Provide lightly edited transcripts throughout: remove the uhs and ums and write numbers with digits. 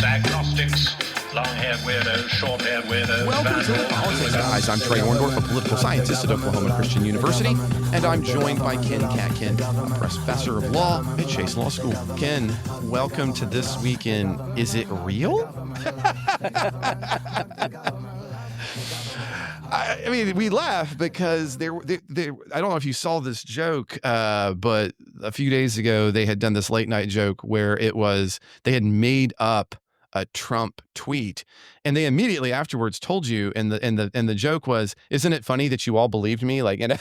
agnostics, long-haired weirdos, short-haired weirdos. Welcome to the Politics Guys. I'm Trey Orndorff, a political scientist at Oklahoma Christian University, and I'm joined by Ken Katkin, a professor of law at Chase Law School. Ken, welcome to This Week in Is It Real? I mean, we laugh because I don't know if you saw this joke, but a few days ago they had done this late night joke where they had made up a Trump tweet, and they immediately afterwards told you, and the joke was, "Isn't it funny that you all believed me?" Like, and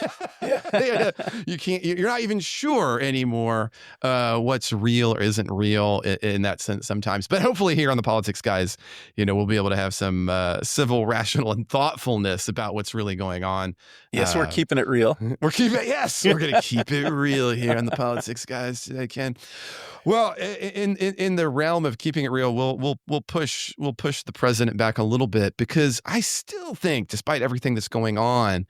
you're not even sure anymore what's real or isn't real in that sense sometimes. But hopefully here on the Politics Guys, we'll be able to have some civil, rational, and thoughtfulness about what's really going on. Yes, we're keeping it real. We're going to keep it real here on the Politics Guys today, Ken. Well, in the realm of keeping it real, we'll push the president back a little bit, because I still think, despite everything that's going on,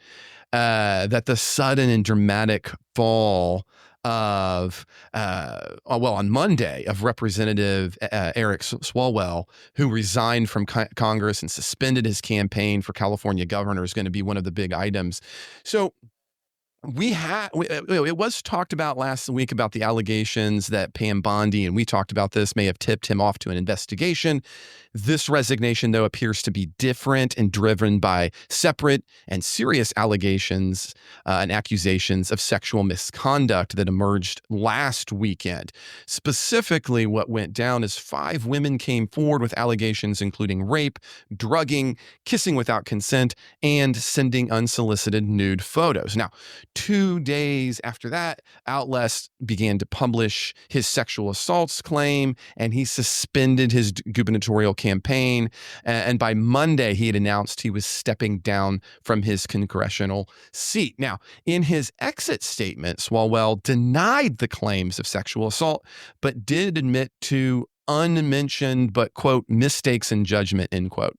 that the sudden and dramatic fall of on Monday of Representative Eric Swalwell, who resigned from Congress and suspended his campaign for California governor, is going to be one of the big items. So it was talked about last week about the allegations that Pam Bondi, and we talked about this, may have tipped him off to an investigation. This resignation, though, appears to be different and driven by separate and serious allegations and accusations of sexual misconduct that emerged last weekend. Specifically, what went down is 5 women came forward with allegations including rape, drugging, kissing without consent, and sending unsolicited nude photos. Now, 2 days after that, outlets began to publish his sexual assaults claim, and he suspended his gubernatorial campaign. And by Monday, he had announced he was stepping down from his congressional seat. Now, in his exit statement, Swalwell denied the claims of sexual assault, but did admit to unmentioned but, quote, mistakes in judgment, end quote.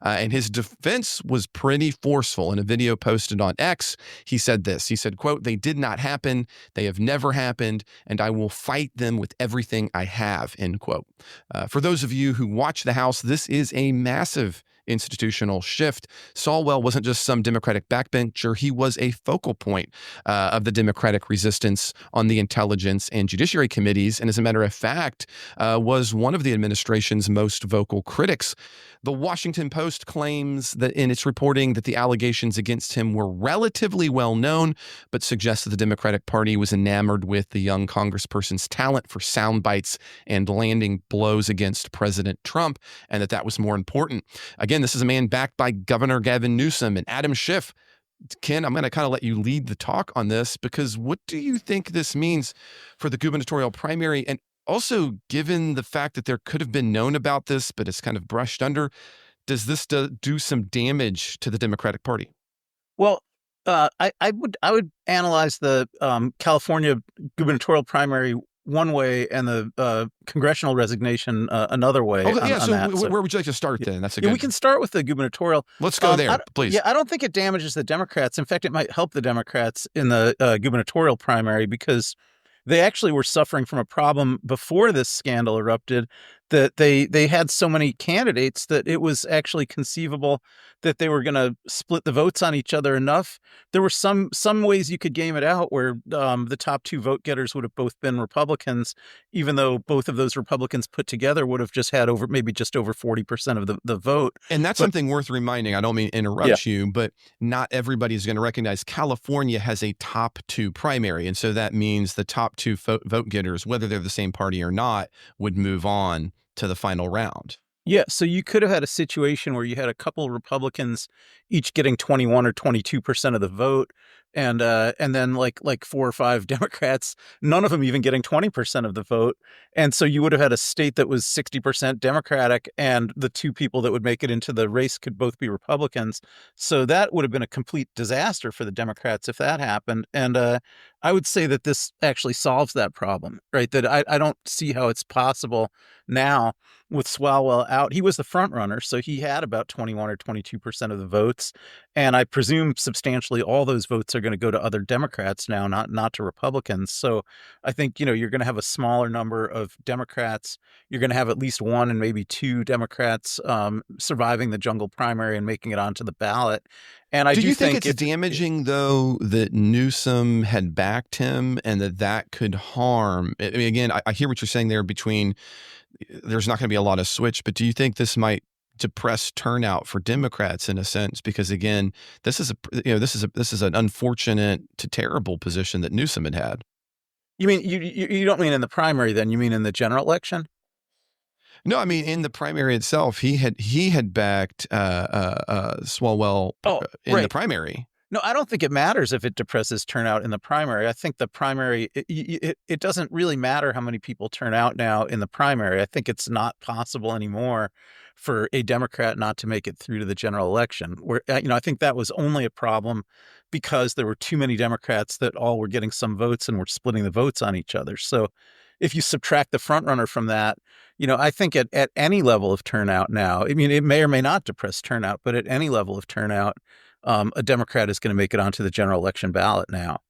And his defense was pretty forceful. In a video posted on X, he said this. He said, quote, "They did not happen. They have never happened, and I will fight them with everything I have," end quote. For those of you who watch the House, this is a massive institutional shift. Swalwell wasn't just some Democratic backbencher. He was a focal point of the Democratic resistance on the Intelligence and Judiciary committees, and as a matter of fact, was one of the administration's most vocal critics. The Washington Post claims that in its reporting that the allegations against him were relatively well known, but suggests that the Democratic Party was enamored with the young congressperson's talent for sound bites and landing blows against President Trump, and that was more important. Again, this is a man backed by Governor Gavin Newsom and Adam Schiff. Ken, I'm going to kind of let you lead the talk on this, because what do you think this means for the gubernatorial primary? And also, given the fact that there could have been known about this, but it's kind of brushed under, does this do some damage to the Democratic Party? Well, I would analyze the California gubernatorial primary one way and the congressional resignation another way. Where would you like to start then? That's a good. We can start with the gubernatorial. Let's go there, please. Yeah, I don't think it damages the Democrats. In fact, it might help the Democrats in the gubernatorial primary, because they actually were suffering from a problem before this scandal erupted, that they had so many candidates that it was actually conceivable that they were going to split the votes on each other enough. There were some ways you could game it out where the top 2 vote getters would have both been Republicans, even though both of those Republicans put together would have just had maybe just over 40% of the vote. And that's something worth reminding. I don't mean to interrupt you, but not everybody is going to recognize California has a top 2 primary. And so that means the top 2 vote getters, whether they're the same party or not, would move on to the final round. Yeah, so you could have had a situation where you had a couple of Republicans each getting 21 or 22% of the vote, and then like 4 or 5 Democrats, none of them even getting 20% of the vote. And so you would have had a state that was 60% Democratic, and the 2 people that would make it into the race could both be Republicans. So that would have been a complete disaster for the Democrats if that happened. And I would say that this actually solves that problem, right? That I don't see how it's possible now with Swalwell out. He was the front runner, so he had about 21 or 22% of the votes. And I presume substantially all those votes are going to go to other Democrats now, not to Republicans. So I think, you're going to have a smaller number of Democrats. You're going to have at least one and maybe two Democrats surviving the jungle primary and making it onto the ballot. And I Do do you think it's if, damaging, though, that Newsom had backed him and that could harm? I mean, again, I hear what you're saying there between there's not going to be a lot of switch, but do you think this might depress turnout for Democrats in a sense? Because again, this is an unfortunate to terrible position that Newsom had. You mean you don't mean in the primary then? You mean in the general election? No, I mean in the primary itself, he had backed Swalwell in the primary. No, I don't think it matters if it depresses turnout in the primary. I think the primary, it doesn't really matter how many people turn out now in the primary. I think it's not possible anymore for a Democrat not to make it through to the general election. Where I think that was only a problem because there were too many Democrats that all were getting some votes and were splitting the votes on each other. So if you subtract the front runner from that, I think at any level of turnout now, I mean, it may or may not depress turnout, but at any level of turnout, a Democrat is going to make it onto the general election ballot now.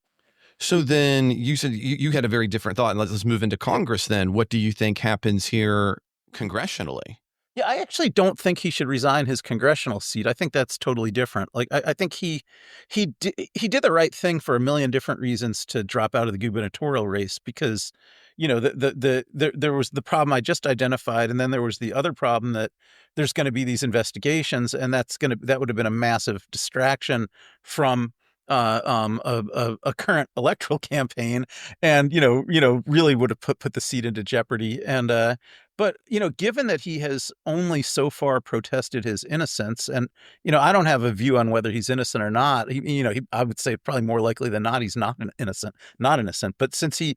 So then you said you had a very different thought. And let's move into Congress then. What do you think happens here congressionally? Yeah, I actually don't think he should resign his congressional seat. I think that's totally different. Like, I think he did the right thing for a million different reasons to drop out of the gubernatorial race because, there was the problem I just identified, and then there was the other problem that there's going to be these investigations, and that would have been a massive distraction from a current electoral campaign, and really would have put the seat into jeopardy. And but given that he has only so far protested his innocence, and I don't have a view on whether he's innocent or not. I would say probably more likely than not he's not innocent. But since he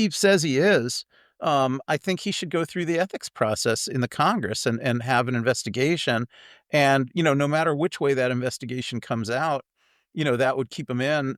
says he is, I think he should go through the ethics process in the Congress and have an investigation. And no matter which way that investigation comes out, that would keep him in,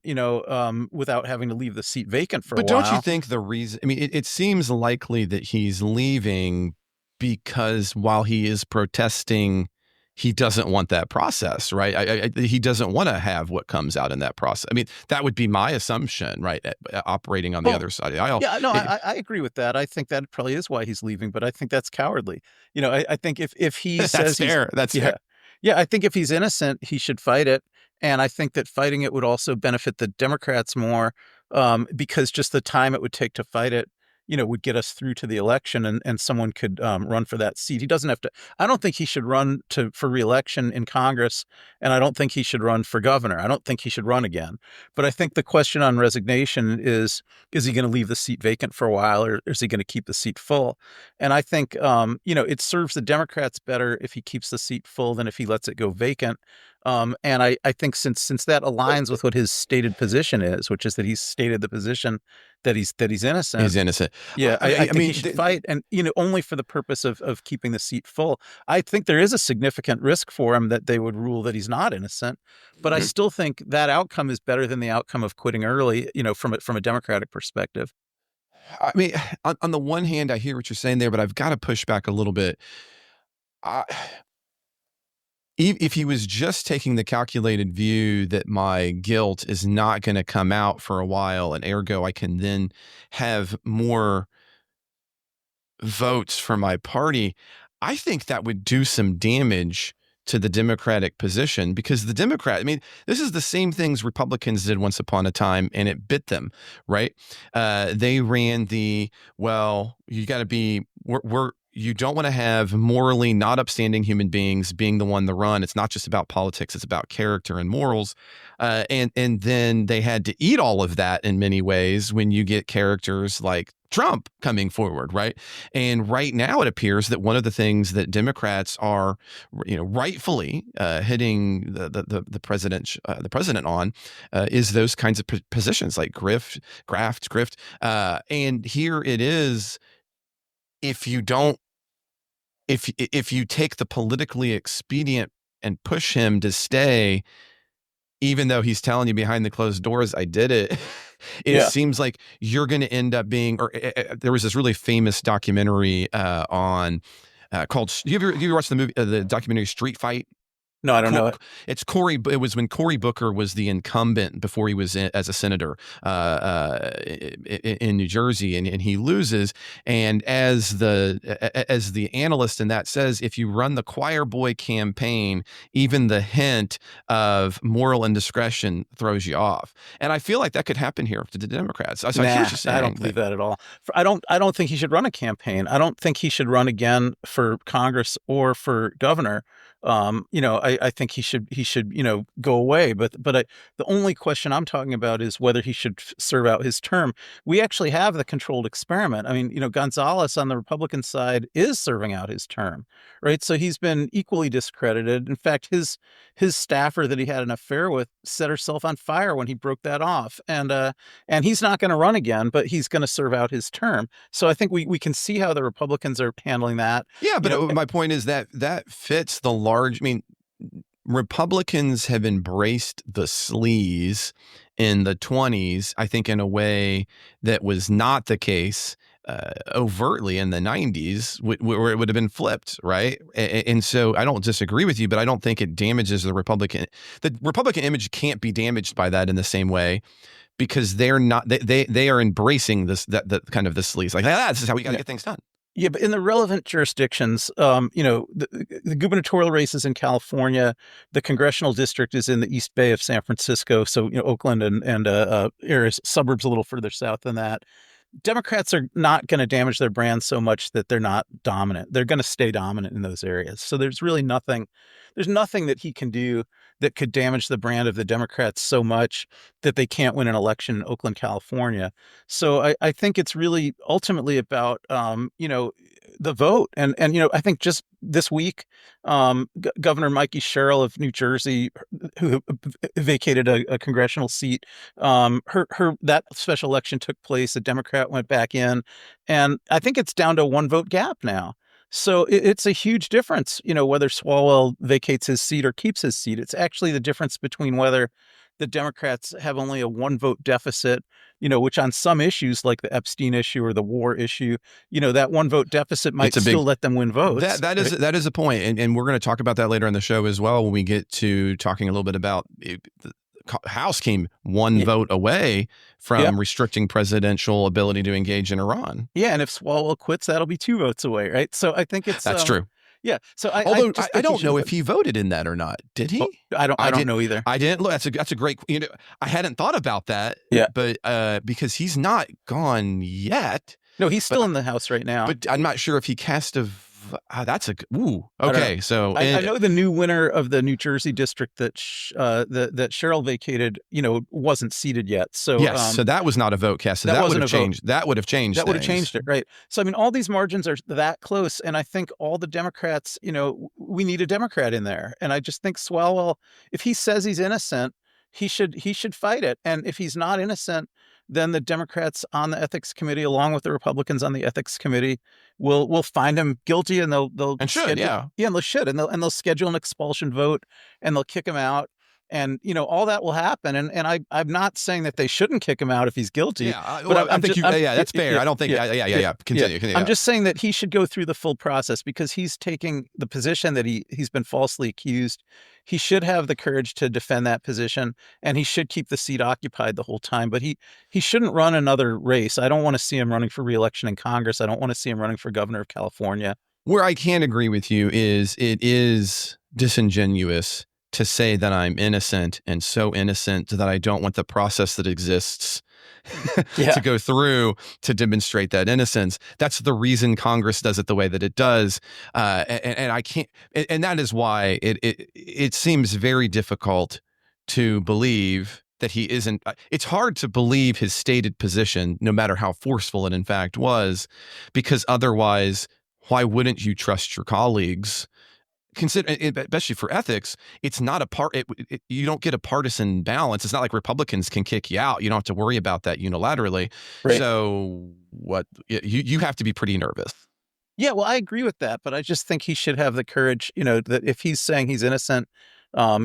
without having to leave the seat vacant for a while. But don't you think the reason, I mean, it seems likely that he's leaving because while he is protesting, he doesn't want that process, right? He doesn't want to have what comes out in that process. I mean, that would be my assumption, right? Operating on the other side of the aisle. Yeah, no, I agree with that. I think that probably is why he's leaving, but I think that's cowardly. I think if he says that's fair. Yeah, I think if he's innocent, he should fight it. And I think that fighting it would also benefit the Democrats more because just the time it would take to fight it, would get us through to the election and someone could run for that seat. He doesn't have to. I don't think he should run for reelection in Congress, and I don't think he should run for governor. I don't think he should run again. But I think the question on resignation is he going to leave the seat vacant for a while, or is he going to keep the seat full? And I think, it serves the Democrats better if he keeps the seat full than if he lets it go vacant. And I think since that aligns with what his stated position is, which is that he's stated the position that he's innocent. He's innocent. Yeah, I think he should fight, and only for the purpose of keeping the seat full. I think there is a significant risk for him that they would rule that he's not innocent, but I still think that outcome is better than the outcome of quitting early. From a Democratic perspective. I mean, on the one hand, I hear what you're saying there, but I've got to push back a little bit. If he was just taking the calculated view that my guilt is not going to come out for a while, and ergo I can then have more votes for my party, I think that would do some damage to the Democratic position because this is the same things Republicans did once upon a time, and it bit them, right? They ran you got to be, you don't want to have morally not upstanding human beings being the one to run. It's not just about politics. It's about character and morals. And then they had to eat all of that in many ways when you get characters like Trump coming forward, right? And right now it appears that one of the things that Democrats are, rightfully hitting the president on is those kinds of positions like grift. And here it is. If you take the politically expedient and push him to stay, even though he's telling you behind the closed doors, I did it, it seems like you're going to end up being, or there was this really famous documentary on called, you ever watched the movie, the documentary Street Fight? No, I don't know it. It's Cory. It was when Cory Booker was the incumbent before he was as a senator in New Jersey, and he loses. And as the analyst in that says, if you run the choir boy campaign, even the hint of moral indiscretion throws you off. And I feel like that could happen here to the Democrats. I don't believe that at all. I don't think he should run a campaign. I don't think he should run again for Congress or for governor. I think he should, go away. But the only question I'm talking about is whether he should serve out his term. We actually have the controlled experiment. I mean, Gonzalez on the Republican side is serving out his term, right? So he's been equally discredited. In fact, his staffer that he had an affair with set herself on fire when he broke that off. And he's not going to run again, but he's going to serve out his term. So I think we can see how the Republicans are handling that. Yeah, but my point is that fits the large. I mean, Republicans have embraced the sleaze in the 20s, I think, in a way that was not the case overtly in the 90s, where it would have been flipped, right? And so I don't disagree with you, but I don't think it damages the Republican. The Republican image can't be damaged by that in the same way, because they're not. They are embracing that kind of the sleaze, like, this is how we got to get things done. Yeah, but in the relevant jurisdictions, the gubernatorial races in California, the congressional district is in the East Bay of San Francisco. So, Oakland and areas, suburbs a little further south than that. Democrats are not going to damage their brand so much that they're not dominant. They're going to stay dominant in those areas. So there's really nothing that he can do that could damage the brand of the Democrats so much that they can't win an election in Oakland, California. So I think it's really ultimately about, the vote. And I think just this week, Governor Mikey Sherrill of New Jersey, who vacated a congressional seat, that special election took place. A Democrat went back in, and I think it's down to a 1-vote gap now. So it's a huge difference, whether Swalwell vacates his seat or keeps his seat. It's actually the difference between whether the Democrats have only a 1-vote deficit, which on some issues like the Epstein issue or the war issue, that 1-vote deficit might still let them win votes. That is a point. And we're going to talk about that later in the show as well, when we get to talking a little bit about the House came one vote away from restricting presidential ability to engage in Iran. Yeah. And if Swalwell quits, that'll be 2 votes away. Right. So I think that's true. Yeah. So I don't know if he voted in that or not. Did he? I don't know either. I didn't look. That's a great. I hadn't thought about that. Yeah. But because he's not gone yet. No, he's still in the House right now. But I'm not sure if he cast a. That's a okay. So I know the new winner of the New Jersey district that Sherrill vacated, wasn't seated yet. So yes, so that was not a vote cast. So that would have changed. That would have changed. That would have changed it, right? So I mean, all these margins are that close, and I think all the Democrats, we need a Democrat in there, and I just think Swalwell, if he says he's innocent, he should fight it, and if he's not innocent, then the Democrats on the ethics committee, along with the Republicans on the ethics committee, will find him guilty, and they'll schedule an expulsion vote, and they'll kick him out, and all that will happen. And I'm not saying that they shouldn't kick him out if he's guilty. Yeah, but that's fair. I don't think. Continue. I'm just saying that he should go through the full process, because he's taking the position that he's been falsely accused. He should have the courage to defend that position, and he should keep the seat occupied the whole time. But he shouldn't run another race. I don't want to see him running for re-election in Congress. I don't want to see him running for governor of California. Where I can agree with you is it is disingenuous to say that I'm innocent, and so innocent that I don't want the process that exists to go through to demonstrate that innocence. That's the reason Congress does it the way that it does. And I can't, and that is why it seems very difficult to believe that he isn't. It's hard to believe his stated position, no matter how forceful it in fact was, because otherwise, why wouldn't you trust your colleagues? Consider, especially for ethics, it's not you don't get a partisan balance. It's not like Republicans can kick you out. You don't have to worry about that unilaterally. Right. So you have to be pretty nervous. Yeah, well, I agree with that, but I just think he should have the courage, that if he's saying he's innocent,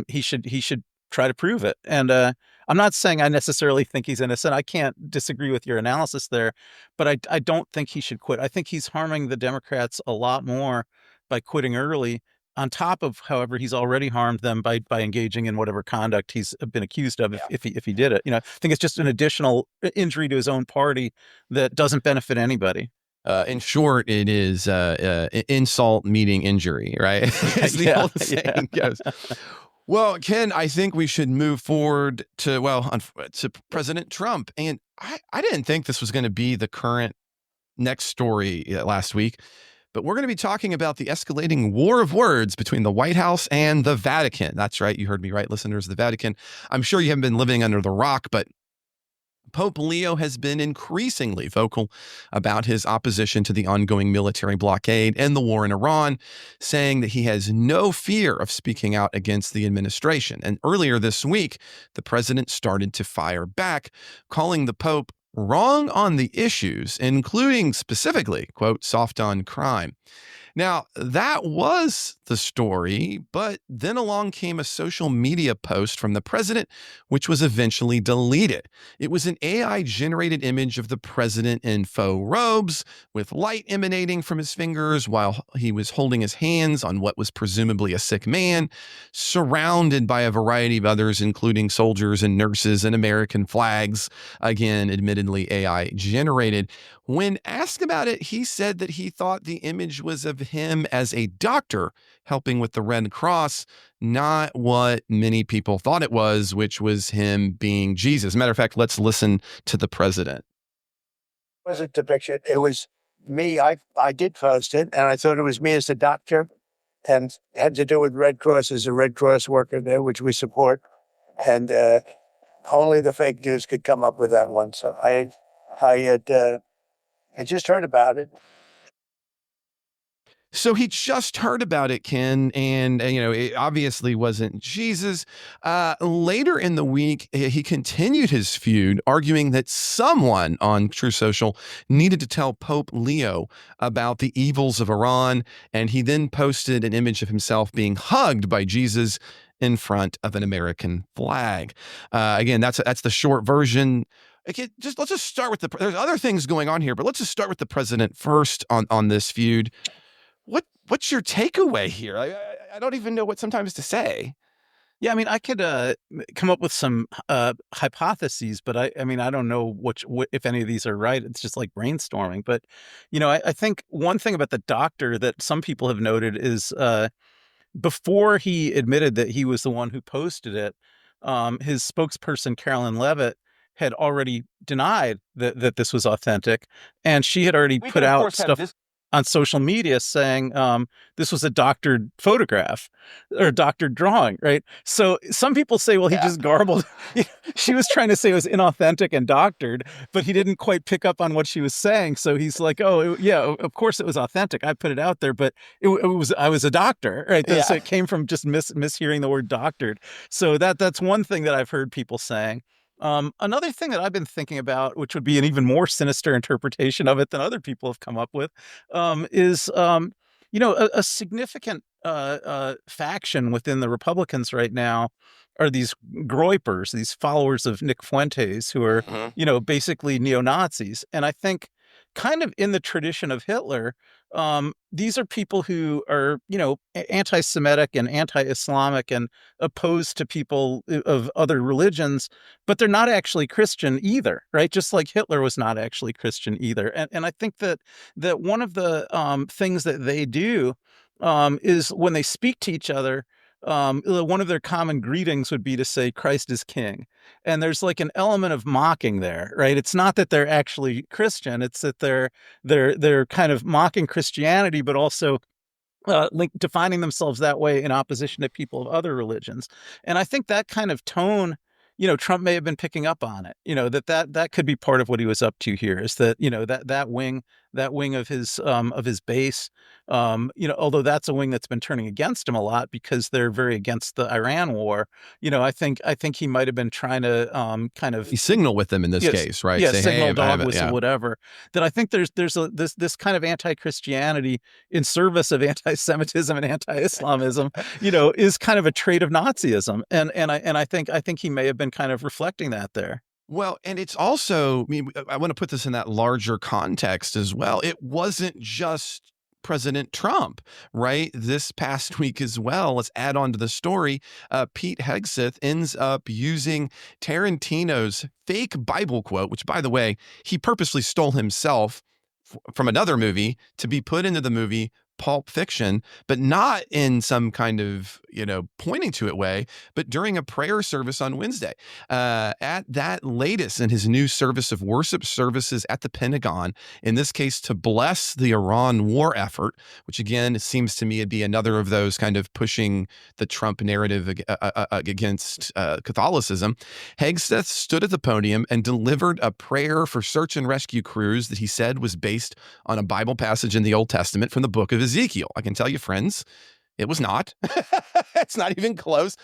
he should try to prove it. And I'm not saying I necessarily think he's innocent. I can't disagree with your analysis there, but I don't think he should quit. I think he's harming the Democrats a lot more by quitting early, on top of, however, he's already harmed them by engaging in whatever conduct he's been accused of if he did it. I think it's just an additional injury to his own party that doesn't benefit anybody. In short, it is insult meeting injury, right? As the old saying goes. Well, Ken, I think we should move forward to President Trump. And I didn't think this was going to be the current next story last week, but we're going to be talking about the escalating war of words between the White House and the Vatican. That's right. You heard me right, listeners, the Vatican. I'm sure you haven't been living under the rock, but Pope Leo has been increasingly vocal about his opposition to the ongoing military blockade and the war in Iran, saying that he has no fear of speaking out against the administration. And earlier this week, the president started to fire back, calling the Pope wrong on the issues, including specifically, quote, soft on crime. Now, that was the story, but then along came a social media post from the president, which was eventually deleted. It was an AI-generated image of the president in faux robes, with light emanating from his fingers while he was holding his hands on what was presumably a sick man, surrounded by a variety of others, including soldiers and nurses and American flags. Again, admittedly AI-generated. When asked about it, he said that he thought the image was of him as a doctor helping with the Red Cross, not what many people thought it was, which was him being Jesus. Matter of fact, let's listen to the president. It wasn't a depiction. It was me. I did post it, and I thought it was me as a doctor, and it had to do with Red Cross as a Red Cross worker there, which we support. And only the fake news could come up with that one. So I just heard about it. So he just heard about it, Ken, and it obviously wasn't Jesus. Later in the week, he continued his feud, arguing that someone on True Social needed to tell Pope Leo about the evils of Iran, and he then posted an image of himself being hugged by Jesus in front of an American flag. Again, that's the short version. Okay, let's just start with there's other things going on here, but let's just start with the president first on this feud. What's your takeaway here? I don't even know what sometimes to say. Yeah, I mean, I could come up with some hypotheses, but I don't know if any of these are right. It's just like brainstorming. But, I think one thing about the doctor that some people have noted is before he admitted that he was the one who posted it, his spokesperson, Carolyn Levitt, had already denied that this was authentic. And she had already put out stuff on social media saying this was a doctored photograph or a doctored drawing, right? So some people say, well, he just garbled. She was trying to say it was inauthentic and doctored, but he didn't quite pick up on what she was saying. So he's like, oh, yeah, of course it was authentic. I put it out there, but I was a doctor, right? Yeah. So it came from just mishearing the word doctored. So that's one thing that I've heard people saying. Another thing that I've been thinking about, which would be an even more sinister interpretation of it than other people have come up with, is a significant faction within the Republicans right now are these groypers, these followers of Nick Fuentes, who are, basically neo-Nazis. And I think kind of in the tradition of Hitler, these are people who are, anti-Semitic and anti-Islamic and opposed to people of other religions, but they're not actually Christian either, right? Just like Hitler was not actually Christian either. And I think that one of the things that they do is when they speak to each other, one of their common greetings would be to say, Christ is King. And there's like an element of mocking there, right? It's not that they're actually Christian. It's that they're kind of mocking Christianity, but also defining themselves that way in opposition to people of other religions. And I think that kind of tone, Trump may have been picking up on it, that could be part of what he was up to here, is that, that wing wing of his base. Although that's a wing that's been turning against him a lot because they're very against the Iran war. I think he might have been trying to kind of signal with them in this case, right? Yeah, say, signal, hey, dog whistle, whatever. That I think there's this kind of anti-Christianity in service of anti-Semitism and anti-Islamism, is kind of a trait of Nazism, and I think he may have been kind of reflecting that there. Well, and it's also, I want to put this in that larger context as well. It wasn't just President Trump, right? This past week as well, let's add on to the story. Pete Hegseth ends up using Tarantino's fake Bible quote, which, by the way, he purposely stole himself from another movie to be put into the movie Pulp Fiction, but not in some kind of, pointing to it way, but during a prayer service on Wednesday. At that latest in his new service of worship services at the Pentagon, in this case to bless the Iran war effort, which again seems to me to be another of those kind of pushing the Trump narrative against Catholicism, Hegseth stood at the podium and delivered a prayer for search and rescue crews that he said was based on a Bible passage in the Old Testament from the book of Ezekiel. I can tell you, friends, it was not. It's not even close.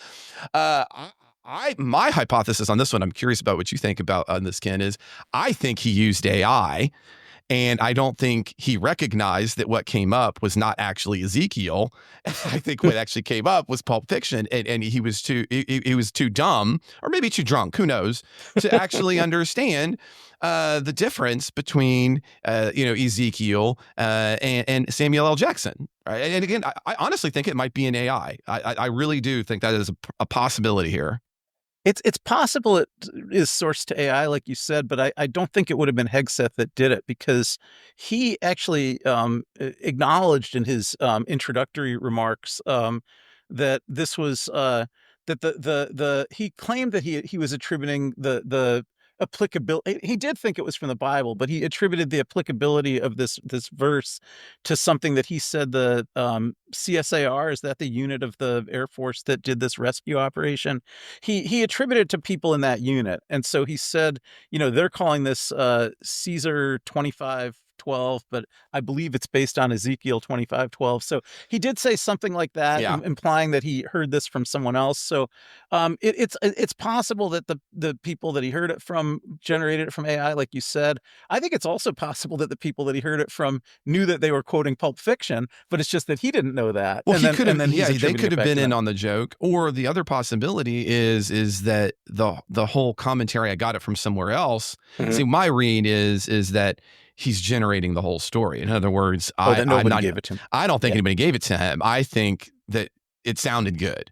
My hypothesis on this one, I'm curious about what you think about on this, Ken, is I think he used AI, and I don't think he recognized that what came up was not actually Ezekiel. I think what actually came up was Pulp Fiction, and he was too dumb, or maybe too drunk, who knows, to actually understand the difference between Ezekiel and Samuel L. Jackson. Right? And again, I honestly think it might be an AI. I really do think that is a possibility here. It's possible it is sourced to AI, like you said, but I don't think it would have been Hegseth that did it, because he actually acknowledged in his introductory remarks that this was that he claimed that he was attributing the applicability. He did think it was from the Bible, but he attributed the applicability of this verse to something that he said the CSAR, is that the unit of the Air Force that did this rescue operation? He attributed it to people in that unit. And so he said, they're calling this Caesar 25:12, but I believe it's based on Ezekiel 25:12. So he did say something like that, implying that he heard this from someone else. So it's possible that the people that he heard it from generated it from AI, like you said. I think it's also possible that the people that he heard it from knew that they were quoting Pulp Fiction, but it's just that he didn't know that. Well, they could have been in on the joke. Or the other possibility is that the whole commentary, I got it from somewhere else. Mm-hmm. See, my read is that he's generating the whole story. In other words, gave it to him. I don't think anybody gave it to him. I think that it sounded good.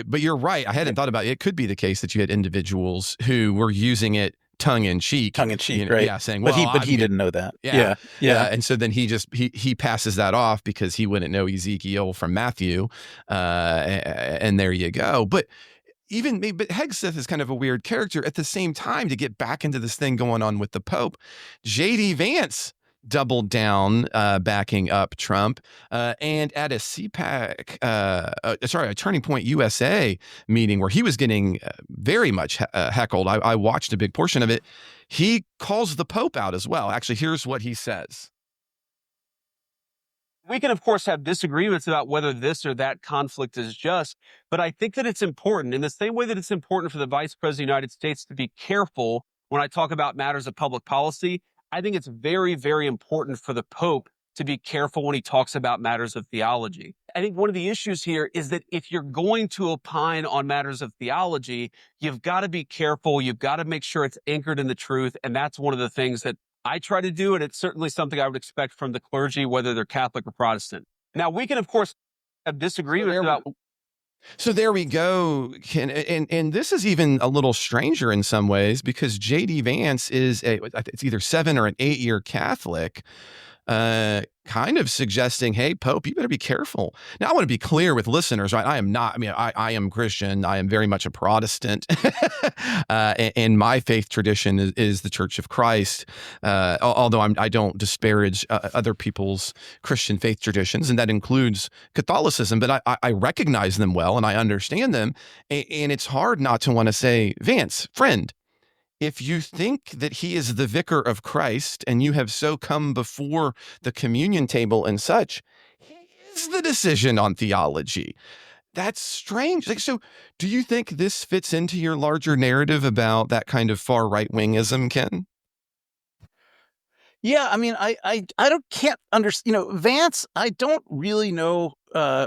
But you're right. I hadn't thought about it. It could be the case that you had individuals who were using it tongue in cheek, right? Yeah, saying, well, but he didn't know that. Yeah. And so then he passes that off because he wouldn't know Ezekiel from Matthew, and there you go. But Hegseth is kind of a weird character. At the same time, to get back into this thing going on with the Pope, J.D. Vance doubled down, backing up Trump, and at a a Turning Point USA meeting where he was getting very much heckled. I watched a big portion of it. He calls the Pope out as well. Actually, here's what he says. We can, of course, have disagreements about whether this or that conflict is just, but I think that it's important, in the same way that it's important for the Vice President of the United States to be careful when I talk about matters of public policy. I think it's very, very important for the Pope to be careful when he talks about matters of theology. I think one of the issues here is that if you're going to opine on matters of theology, you've got to be careful. You've got to make sure it's anchored in the truth. And that's one of the things that I try to do, and it's certainly something I would expect from the clergy, whether they're Catholic or Protestant. Now, we can, of course, have disagreements about... So there we go, Ken. And this is even a little stranger in some ways, because J.D. Vance is it's either 7 or an 8-year Catholic, kind of suggesting, hey, Pope, you better be careful. Now, I want to be clear with listeners, right? I am not, I am Christian. I am very much a Protestant. And my faith tradition is the Church of Christ. Although I don't disparage other people's Christian faith traditions, and that includes Catholicism, but I recognize them well and I understand them. And it's hard not to want to say, Vance, friend, if you think that he is the vicar of Christ and you have so come before the communion table and such, he is the decision on theology. That's strange. Like, so do you think this fits into your larger narrative about that kind of far right wingism, Ken? Yeah, I mean, can't understand. Vance, I don't really know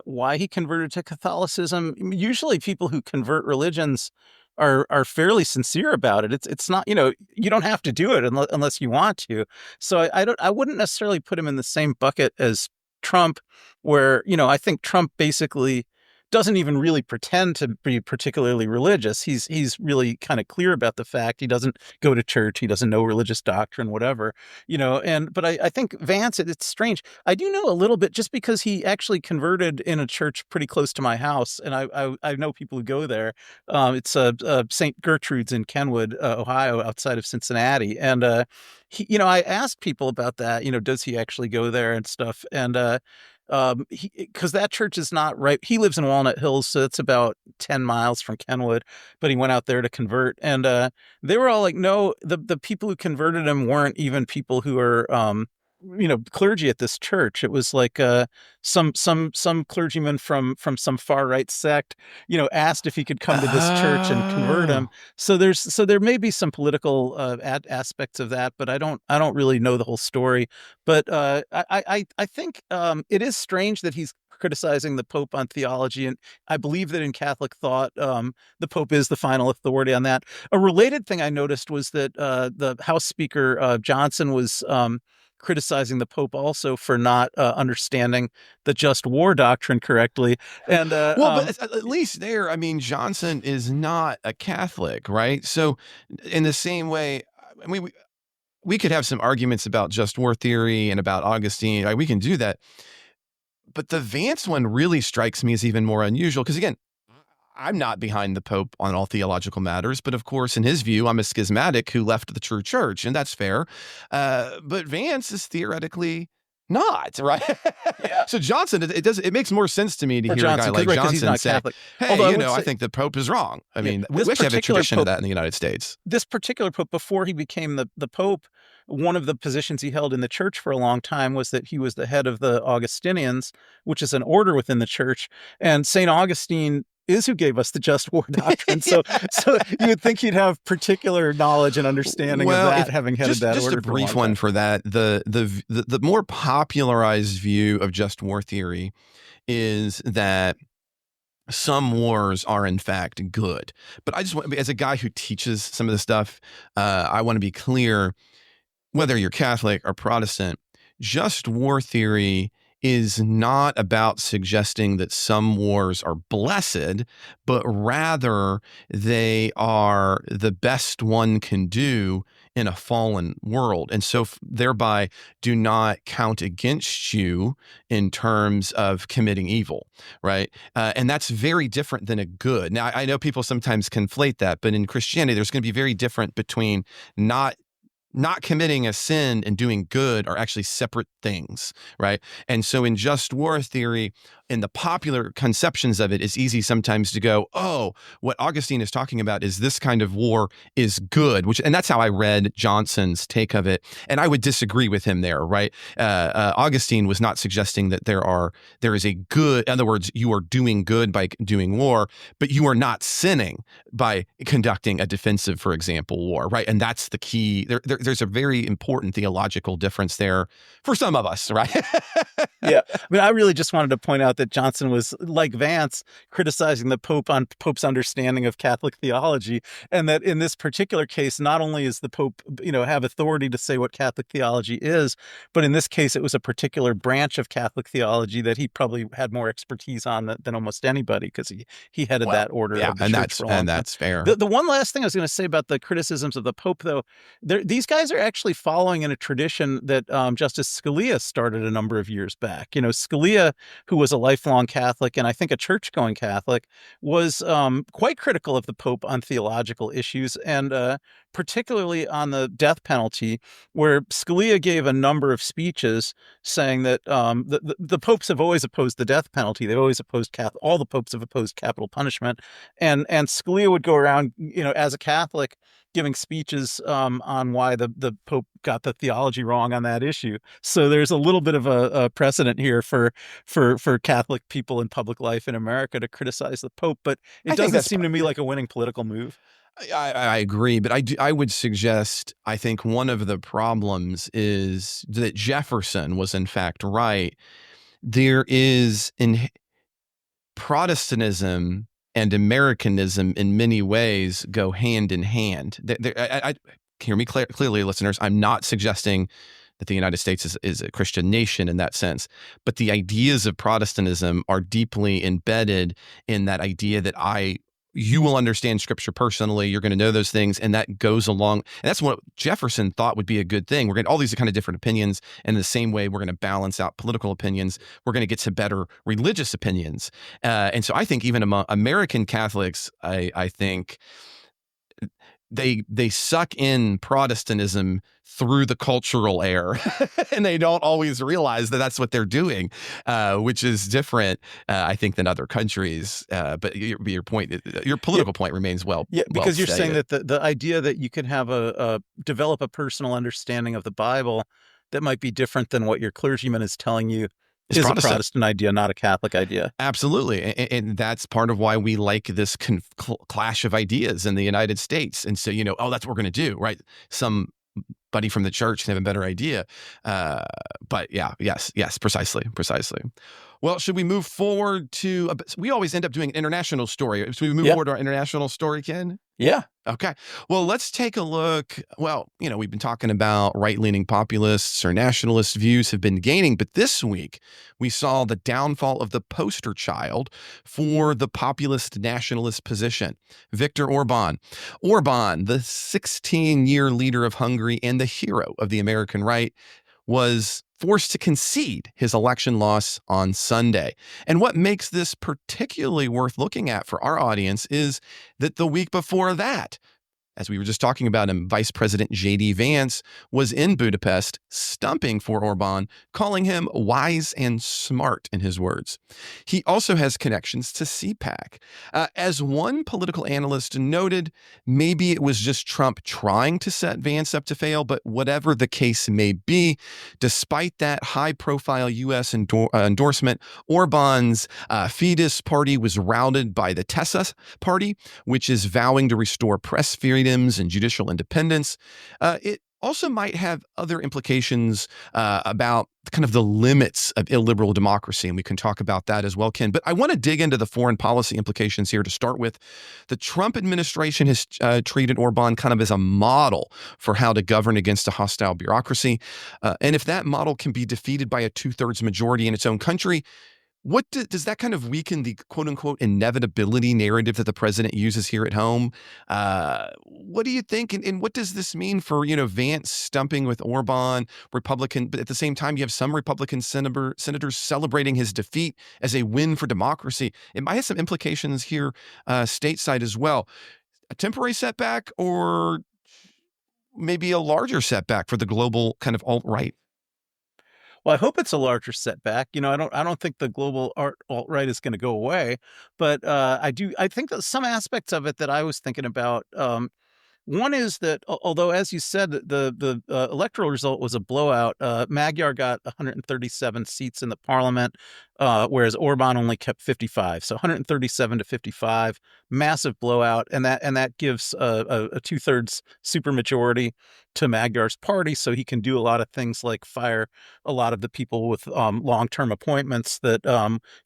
why he converted to Catholicism. Usually, people who convert religions are fairly sincere about it. It's not, you don't have to do it unless you want to. So I wouldn't necessarily put him in the same bucket as Trump, where I think Trump basically doesn't even really pretend to be particularly religious. He's really kind of clear about the fact he doesn't go to church, he doesn't know religious doctrine, whatever, but I think Vance, it's strange. I do know a little bit just because he actually converted in a church pretty close to my house, and I know people who go there. It's St. Gertrude's in Kenwood, Ohio, outside of Cincinnati, and I asked people about that. Does he actually go there and stuff, and because that church is not right. He lives in Walnut Hills, so it's about 10 miles from Kenwood, but he went out there to convert. And they were all like, no, the people who converted him weren't even people who are, clergy at this church. It was like some clergyman from some far right sect, asked if he could come to this church and convert him. So there may be some political aspects of that, but I don't really know the whole story. But I think it is strange that he's criticizing the Pope on theology, and I believe that in Catholic thought, the Pope is the final authority on that. A related thing I noticed was that the House Speaker Johnson was criticizing the Pope also for not understanding the just war doctrine correctly. And but at least there, I mean, Johnson is not a Catholic, right? So in the same way, I mean, we could have some arguments about just war theory and about Augustine. We can do that. But the Vance one really strikes me as even more unusual because, again, I'm not behind the Pope on all theological matters, but of course, in his view, I'm a schismatic who left the true church, and that's fair. But Vance is theoretically not, right? Yeah. So Johnson, it makes more sense to me to hear Johnson, a guy like Johnson say, Catholic. hey, I think the Pope is wrong. I mean, we actually have a tradition of that in the United States. This particular Pope, before he became the Pope, one of the positions he held in the church for a long time was that he was the head of the Augustinians, which is an order within the church. And St. Augustine is who gave us the just war doctrine. So you would think he'd have particular knowledge and understanding of that, having headed that order. Just a brief one for that. The more popularized view of just war theory is that some wars are in fact good. But I just want, as a guy who teaches some of this stuff, I want to be clear, whether you're Catholic or Protestant, just war theory is not about suggesting that some wars are blessed, but rather they are the best one can do in a fallen world. And so thereby do not count against you in terms of committing evil, right? And that's very different than a good. Now, I know people sometimes conflate that, but in Christianity, there's going to be very different between not committing a sin and doing good are actually separate things, right? And so in just war theory, in the popular conceptions of it, it's easy sometimes to go, oh, what Augustine is talking about is this kind of war is good, and that's how I read Johnson's take of it. And I would disagree with him there, right? Augustine was not suggesting that there is a good, in other words, you are doing good by doing war, but you are not sinning by conducting a defensive, for example, war, right? And that's the key. There's a very important theological difference there for some of us, right? Yeah. I mean, I really just wanted to point out that Johnson was, like Vance, criticizing the Pope on Pope's understanding of Catholic theology, and that in this particular case, not only is the Pope, have authority to say what Catholic theology is, but in this case, it was a particular branch of Catholic theology that he probably had more expertise on than almost anybody, because he headed that order of the church for a long time. That's fair. The one last thing I was going to say about the criticisms of the Pope, though, these guys are actually following in a tradition that Justice Scalia started a number of years back. Scalia, who was a lifelong Catholic and I think a church-going Catholic, was quite critical of the Pope on theological issues and particularly on the death penalty, where Scalia gave a number of speeches saying that the popes have always opposed the death penalty. They've always opposed all the popes have opposed capital punishment, and Scalia would go around, as a Catholic, giving speeches on why the Pope got the theology wrong on that issue. So there's a little bit of a precedent here for Catholic people in public life in America to criticize the Pope, but it doesn't seem to me like a winning political move. I agree, but I would suggest, I think one of the problems is that Jefferson was in fact right. There is Protestantism and Americanism in many ways go hand in hand. Hear me clearly, listeners. I'm not suggesting that the United States is a Christian nation in that sense, but the ideas of Protestantism are deeply embedded in that idea that you will understand Scripture personally. You're going to know those things, and that goes along. And that's what Jefferson thought would be a good thing. We're going to all these kind of different opinions, and in the same way, we're going to balance out political opinions. We're going to get to better religious opinions. And so, I think even among American Catholics, I think they suck in Protestantism through the cultural air, and they don't always realize that that's what they're doing, which is different, I think, than other countries. But your point, your political point remains well. Yeah, because you're saying stated. that the idea that you can have develop a personal understanding of the Bible that might be different than what your clergyman is telling you is a Protestant idea, not a Catholic idea. Absolutely. And that's part of why we like this clash of ideas in the United States. And so, that's what we're going to do, right? Somebody from the church can have a better idea. But yeah, yes, precisely. Well, should we move forward to, we always end up doing an international story. Should we move forward to our international story, Ken? Yeah. Okay. Well, let's take a look. Well, we've been talking about right-leaning populists or nationalist views have been gaining, but this week we saw the downfall of the poster child for the populist nationalist position, Viktor Orbán. Orbán, the 16-year leader of Hungary and the hero of the American right, was forced to concede his election loss on Sunday. And what makes this particularly worth looking at for our audience is that the week before that, as we were just talking about him, Vice President J.D. Vance was in Budapest stumping for Orbán, calling him wise and smart, in his words. He also has connections to CPAC. As one political analyst noted, maybe it was just Trump trying to set Vance up to fail, but whatever the case may be, despite that high-profile U.S. endorsement, Orbán's Fidesz party was routed by the TESA party, which is vowing to restore press freedom and judicial independence. It also might have other implications about kind of the limits of illiberal democracy, and we can talk about that as well, Ken. But I want to dig into the foreign policy implications here to start with. The Trump administration has treated Orbán kind of as a model for how to govern against a hostile bureaucracy. And if that model can be defeated by a two-thirds majority in its own country, what does that kind of weaken the quote-unquote inevitability narrative that the president uses here at home? What do you think? And what does this mean for, Vance stumping with Orbán, Republican, but at the same time, you have some Republican senators celebrating his defeat as a win for democracy. It might have some implications here stateside as well. A temporary setback or maybe a larger setback for the global kind of alt-right? Well, I hope it's a larger setback. I don't think the global alt-right is going to go away, but I think that some aspects of it that I was thinking about. One is that although, as you said, the electoral result was a blowout, Magyar got 137 seats in the parliament, whereas Orbán only kept 55. So 137 to 55, massive blowout, and that gives a two-thirds supermajority to Magyar's party, so he can do a lot of things like fire a lot of the people with long-term appointments that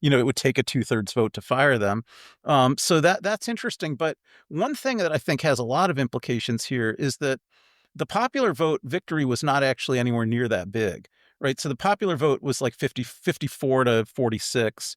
it would take a two-thirds vote to fire them. So that's interesting. But one thing that I think has a lot of implications here is that the popular vote victory was not actually anywhere near that big. Right. So the popular vote was like 54 to 46,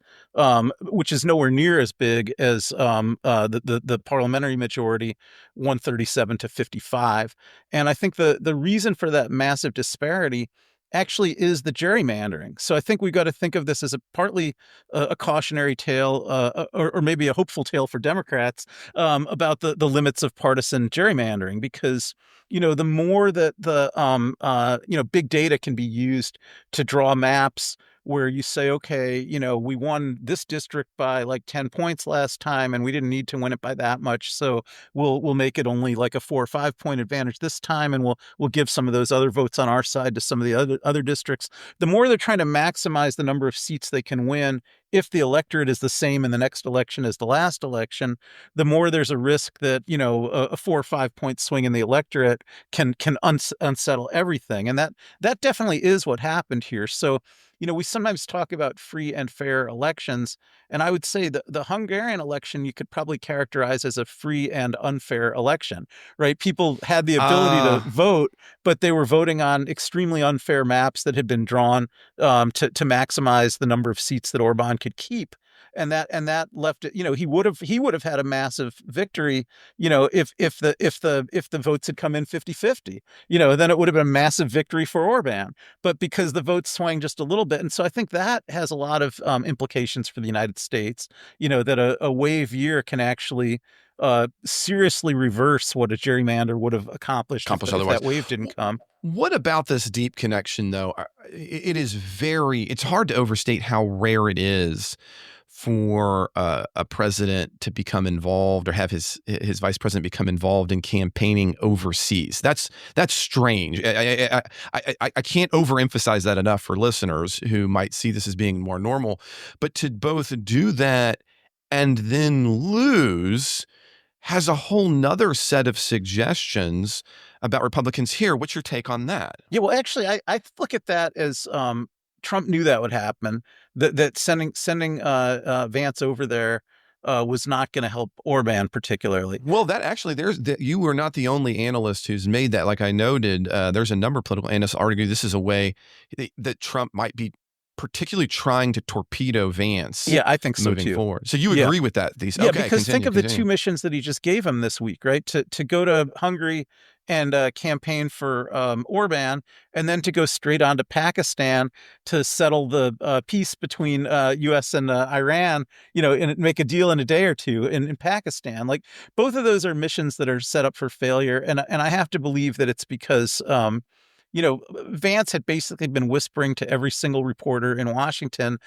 which is nowhere near as big as the parliamentary majority, 137 to 55. And I think the reason for that massive disparity actually is the gerrymandering. So I think we've got to think of this as partly a cautionary tale, or maybe a hopeful tale for Democrats about the limits of partisan gerrymandering, because the more that the big data can be used to draw maps where you say, okay, we won this district by like 10 points last time, and we didn't need to win it by that much, so we'll make it only like a 4 or 5 point advantage this time, and we'll give some of those other votes on our side to some of the other districts. The more they're trying to maximize the number of seats they can win, if the electorate is the same in the next election as the last election, the more there's a risk that a 4 or 5 point swing in the electorate can unsettle everything, and that definitely is what happened here. So we sometimes talk about free and fair elections, and I would say that the Hungarian election you could probably characterize as a free and unfair election, right? People had the ability to vote, but they were voting on extremely unfair maps that had been drawn to maximize the number of seats that Orbán could keep. And that left it, he would have had a massive victory, if the votes had come in 50-50, then it would have been a massive victory for Orbán. But because the votes swang just a little bit, and so I think that has a lot of implications for the United States, that a wave year can actually seriously reverse what a gerrymander would have accomplished if that wave didn't come. What about this deep connection, though? It's hard to overstate how rare it is for a president to become involved or have his vice president become involved in campaigning overseas. That's strange. I can't overemphasize that enough for listeners who might see this as being more normal. But to both do that and then lose has a whole nother set of suggestions about Republicans here. What's your take on that? Yeah, well, actually, I look at that as Trump knew that would happen, that sending Vance over there was not going to help Orbán particularly. Well, that actually, you were not the only analyst who's made that. Like I noted, there's a number of political analysts argue this is a way that Trump might be particularly trying to torpedo Vance. Yeah, I think so moving too. forward. So you agree with that? Yeah, because think of the 2 missions that he just gave him this week, right? To go to Hungary and campaign for Orbán, and then to go straight on to Pakistan to settle the peace between U.S. and Iran, and make a deal in a day or two in Pakistan. Like, both of those are missions that are set up for failure, and I have to believe that it's because Vance had basically been whispering to every single reporter in Washington,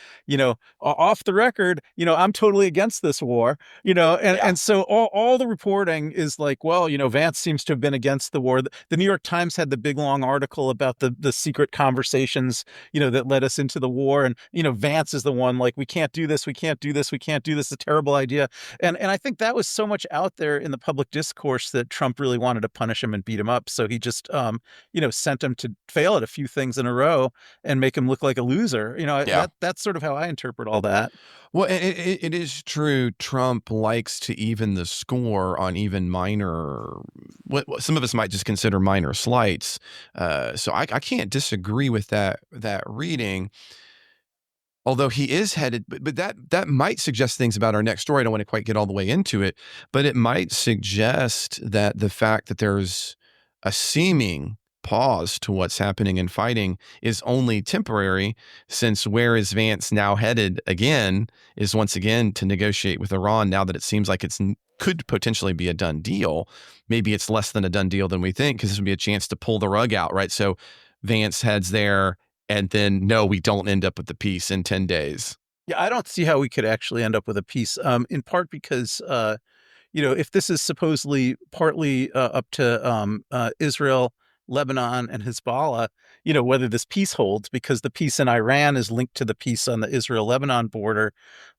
off the record, I'm totally against this war, and so all the reporting is like, well, Vance seems to have been against the war. The New York Times had the big long article about the secret conversations, that led us into the war. And, Vance is the one like, we can't do this. We can't do this. We can't do this. It's a terrible idea. And I think that was so much out there in the public discourse that Trump really wanted to punish him and beat him up. So he just, sent him to fail at a few things in a row and make him look like a loser. That's sort of how I interpret all that. Well, it is true. Trump likes to even the score on even minor, what some of us might just consider minor slights. So I can't disagree with that reading. Although he is headed, but that might suggest things about our next story. I don't want to quite get all the way into it, but it might suggest that the fact that there's a seeming pause to what's happening in fighting is only temporary, since where is Vance now headed again is once again to negotiate with Iran, now that it seems like could potentially be a done deal. Maybe it's less than a done deal than we think, because this would be a chance to pull the rug out, right? So Vance heads there, and then no, we don't end up with the peace in 10 days. Yeah, I don't see how we could actually end up with a peace, in part because if this is supposedly partly up to Israel, Lebanon, and Hezbollah, whether this peace holds, because the peace in Iran is linked to the peace on the Israel-Lebanon border.